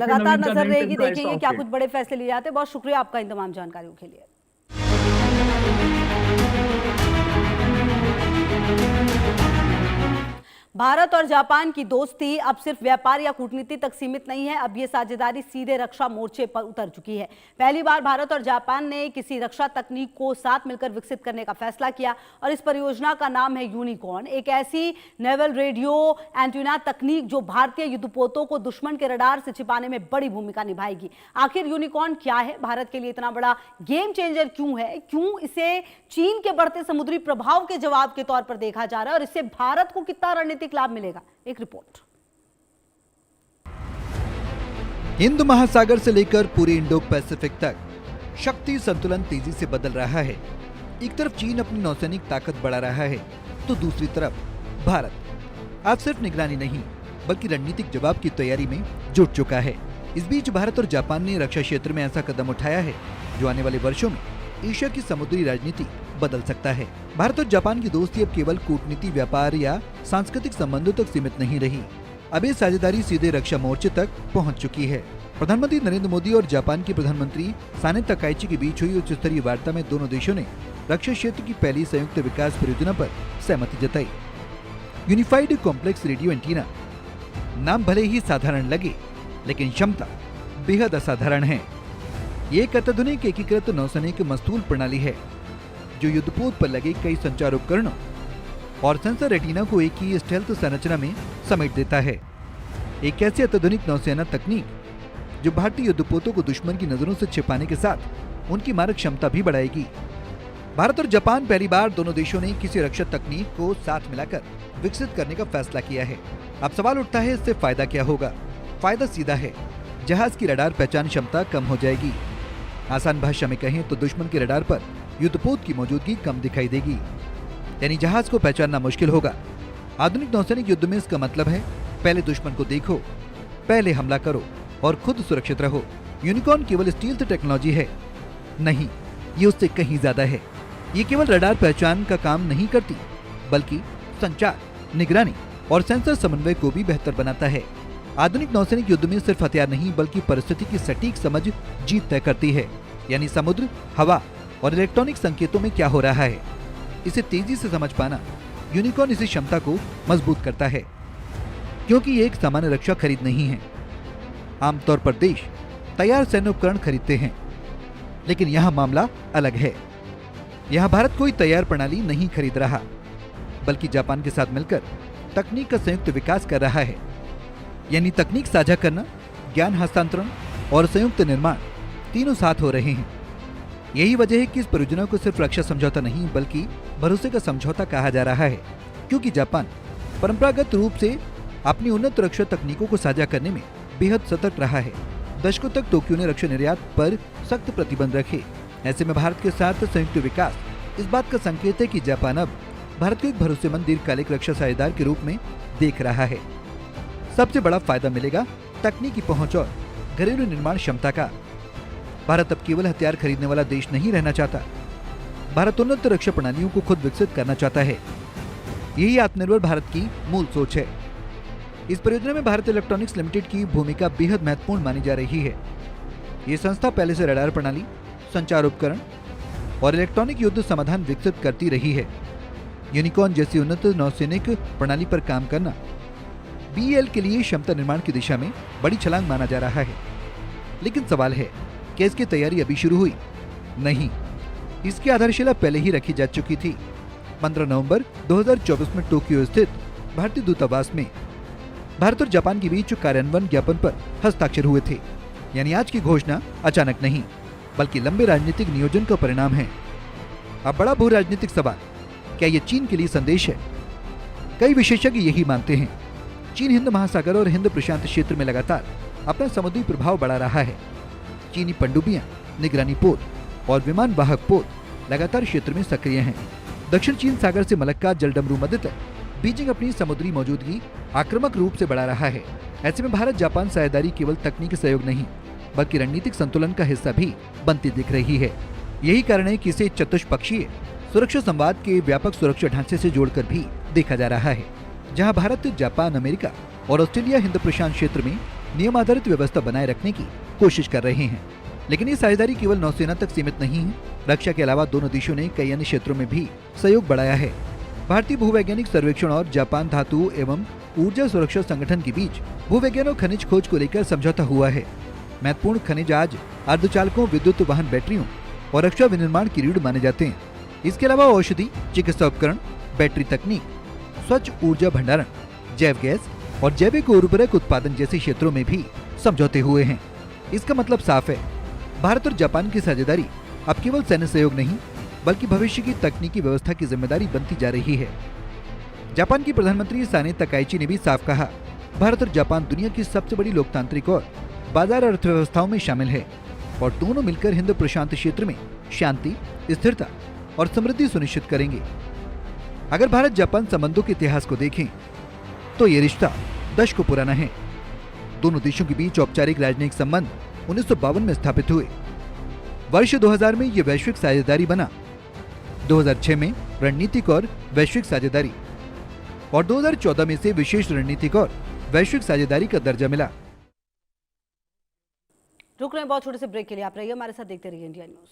लगातार नवीन का नजर नेम रहेगी, टेन का देखेंगे ऐसा क्या ओके। कुछ बड़े फैसले लिए जाते हैं। बहुत शुक्रिया आपका इन तमाम जानकारियों के लिए। भारत और जापान की दोस्ती अब सिर्फ व्यापार या कूटनीति तक सीमित नहीं है। अब ये साझेदारी सीधे रक्षा मोर्चे पर उतर चुकी है। पहली बार भारत और जापान ने किसी रक्षा तकनीक को साथ मिलकर विकसित करने का फैसला किया और इस परियोजना का नाम है यूनिकॉर्न। एक ऐसी नेवल रेडियो एंटीना तकनीक जो भारतीय युद्धपोतों को दुश्मन के रडार से छिपाने में बड़ी भूमिका निभाएगी। आखिर यूनिकॉर्न क्या है, भारत के लिए इतना बड़ा गेम चेंजर क्यों है, क्यों इसे चीन के बढ़ते समुद्री प्रभाव के जवाब के तौर पर देखा जा रहा है और इससे भारत को कितना रणनीतिक लाभ मिलेगा, एक रिपोर्ट। हिंद महासागर से लेकर पूरे इंडो पैसिफिक तक शक्ति संतुलन तेजी से बदल रहा है। एक तरफ चीन अपनी नौसैनिक ताकत बढ़ा रहा है तो दूसरी तरफ भारत अब सिर्फ निगरानी नहीं बल्कि रणनीतिक जवाब की तैयारी में जुट चुका है। इस बीच भारत और जापान ने रक्षा क्षेत्र में ऐसा कदम उठाया है जो आने वाले वर्षों में एशिया की समुद्री राजनीति बदल सकता है। भारत और जापान की दोस्ती अब केवल कूटनीति, व्यापार या सांस्कृतिक संबंधों तक सीमित नहीं रही। अब ये साझेदारी सीधे रक्षा मोर्चे तक पहुंच चुकी है। प्रधानमंत्री नरेंद्र मोदी और जापान के प्रधानमंत्री साने तकाइची के बीच हुई उच्च स्तरीय वार्ता में दोनों देशों ने रक्षा क्षेत्र की पहली संयुक्त विकास परियोजना पर सहमति जताई। यूनिफाइड कॉम्प्लेक्स रेडियो एंटीना नाम भले ही साधारण लगे लेकिन क्षमता बेहद असाधारण है। ये एक अत्याधुनिक एकीकृत नौसैनिक मस्तूल प्रणाली है जो युद्धपोत पर लगे कई संचार उपकरणों और सेंसर रेटिना को एक ही स्टेल्थ संरचना में समेट देता है। एक ऐसी अत्याधुनिक नौसेना तकनीक जो भारतीय युद्धपोतों को दुश्मन की नजरों से छिपाने के साथ उनकी मारक क्षमता भी बढ़ाएगी। भारत और जापान पहली बार दोनों देशों ने किसी रक्षा तकनीक को साथ मिलाकर विकसित करने का फैसला किया है। अब सवाल उठता है, इससे फायदा क्या होगा? फायदा सीधा है, जहाज की रडार पहचान क्षमता कम हो जाएगी। आसान भाषा में कहें तो दुश्मन के रडार पर युद्धपोत की मौजूदगी कम दिखाई देगी, यानी जहाज को पहचानना मुश्किल होगा। आधुनिक नौसैनिक युद्ध में इसका मतलब है पहले दुश्मन को देखो, पहले हमला करो और खुद सुरक्षित रहो। यूनिकॉर्न केवल स्टील्थ टेक्नोलॉजी है नहीं, ये उससे कहीं ज्यादा है। ये केवल रडार पहचान का काम नहीं करती बल्कि संचार, निगरानी और सेंसर समन्वय को भी बेहतर बनाता है। आधुनिक नौसैनिक युद्ध में सिर्फ हथियार नहीं बल्कि परिस्थिति की सटीक समझ जीत तय करती है, यानी समुद्र, हवा और इलेक्ट्रॉनिक संकेतों में क्या हो रहा है, इसे तेजी से समझ पाना यूनिकॉर्न इसी क्षमता को मजबूत करता है। क्योंकि ये एक सामान्य रक्षा खरीद नहीं है। आमतौर पर देश तैयार सैन्य उपकरण खरीदते हैं, लेकिन यहाँ मामला अलग है। यहाँ भारत कोई तैयार प्रणाली नहीं खरीद रहा बल्कि जापान के साथ मिलकर तकनीक का संयुक्त विकास कर रहा है, यानी तकनीक साझा करना, ज्ञान हस्तांतरण और संयुक्त निर्माण तीनों साथ हो रहे हैं। यही वजह है कि इस परियोजना को सिर्फ रक्षा समझौता नहीं बल्कि भरोसे का समझौता कहा जा रहा है, क्योंकि जापान परंपरागत रूप से अपनी उन्नत रक्षा तकनीकों को साझा करने में बेहद सतर्क रहा है। दशकों तक टोक्यो ने रक्षा निर्यात पर सख्त प्रतिबंध रखे। ऐसे में भारत के साथ संयुक्त विकास इस बात का संकेत है कि जापान अब भारत को एक भरोसेमंद दीर्घकालिक रक्षा साझेदार के रूप में देख रहा है। सबसे बड़ा फायदा मिलेगा तकनीकी पहुंच और घरेलू निर्माण क्षमता का। भारत अब केवल हथियार खरीदने वाला देश नहीं रहना चाहता, भारत उन्नत रक्षा प्रणालियों को खुद विकसित करना चाहता है। यही आत्मनिर्भर भारत की मूल सोच है। इस परियोजना में भारत इलेक्ट्रॉनिक्स लिमिटेड की भूमिका बेहद महत्वपूर्ण मानी जा रही है। ये संस्था पहले से रडार प्रणाली, संचार उपकरण और इलेक्ट्रॉनिक युद्ध समाधान विकसित करती रही है। यूनिकॉर्न जैसी उन्नत नौसैनिक प्रणाली पर काम करना बीएल के लिए क्षमता निर्माण की दिशा में बड़ी छलांग माना जा रहा है। लेकिन सवाल है कि इसकी तैयारी अभी शुरू हुई? नहीं, इसकी आधारशिला पहले ही रखी जा चुकी थी। 15 नवंबर 2024 में टोक्यो स्थित भारतीय दूतावास में भारत और जापान के बीच कार्यान्वयन ज्ञापन पर हस्ताक्षर हुए थे। यानी आज की घोषणा अचानक नहीं बल्कि लंबे राजनीतिक नियोजन का परिणाम है। अब बड़ा भू राजनीतिक सवाल, क्या ये चीन के लिए संदेश है? कई विशेषज्ञ यही मानते हैं। चीन हिंद महासागर और हिंद प्रशांत क्षेत्र में लगातार अपना समुद्री प्रभाव बढ़ा रहा है। चीनी पनडुब्बियां, निगरानी पोत और विमान वाहक पोत लगातार क्षेत्र में सक्रिय हैं। दक्षिण चीन सागर से मलक्का जलडमरू मध्य तक बीजिंग अपनी समुद्री मौजूदगी आक्रामक रूप से बढ़ा रहा है। ऐसे में भारत जापान साझेदारी केवल तकनीकी सहयोग नहीं बल्कि रणनीतिक संतुलन का हिस्सा भी बनती दिख रही है। यही कारण है कि इसे चतुष्पक्षीय सुरक्षा संवाद के व्यापक सुरक्षा ढांचे से जोड़कर भी देखा जा रहा है, जहां भारत, जापान, अमेरिका और ऑस्ट्रेलिया हिंद प्रशांत क्षेत्र में नियम आधारित व्यवस्था बनाए रखने की कोशिश कर रहे हैं। लेकिन ये साझेदारी केवल नौसेना तक सीमित नहीं है। रक्षा के अलावा दोनों देशों ने कई अन्य क्षेत्रों में भी सहयोग बढ़ाया है। भारतीय भूवैज्ञानिक सर्वेक्षण और जापान धातु एवं ऊर्जा सुरक्षा संगठन के बीच भूवैज्ञान और खनिज खोज को लेकर समझौता हुआ है। महत्वपूर्ण खनिज आज अर्धचालकों, विद्युत वाहन बैटरियों और रक्षा विनिर्माण की रीढ़ माने जाते हैं। इसके अलावा औषधि, चिकित्सा उपकरण, बैटरी तकनीक, स्वच्छ ऊर्जा भंडारण, जैव गैस और जैविक उर्वरक उत्पादन जैसे क्षेत्रों में भी समझौते हुए हैं। इसका मतलब साफ है, भारत और जापान की साझेदारी अब केवल सैन्य सहयोग नहीं बल्कि भविष्य की तकनीकी व्यवस्था की जिम्मेदारी बनती जा रही है। जापान की प्रधानमंत्री साने तकाइची ने भी साफ कहा, भारत और जापान दुनिया की सबसे बड़ी लोकतांत्रिक और बाजार अर्थव्यवस्थाओं में शामिल है और दोनों मिलकर हिंद प्रशांत क्षेत्र में शांति, स्थिरता और समृद्धि सुनिश्चित करेंगे। अगर भारत जापान संबंधों के इतिहास को देखें तो ये रिश्ता दशकों पुराना है। दोनों देशों के बीच औपचारिक राजनयिक संबंध 1952 में स्थापित हुए। वर्ष 2000 में ये वैश्विक साझेदारी बना, 2006 में रणनीतिक और वैश्विक साझेदारी और 2014 में से विशेष रणनीतिक और वैश्विक साझेदारी का दर्जा मिला। रुक रहे हैं बहुत छोटे से ब्रेक के लिए, आप रहिए हमारे साथ, देखते रहिए इंडिया न्यूज।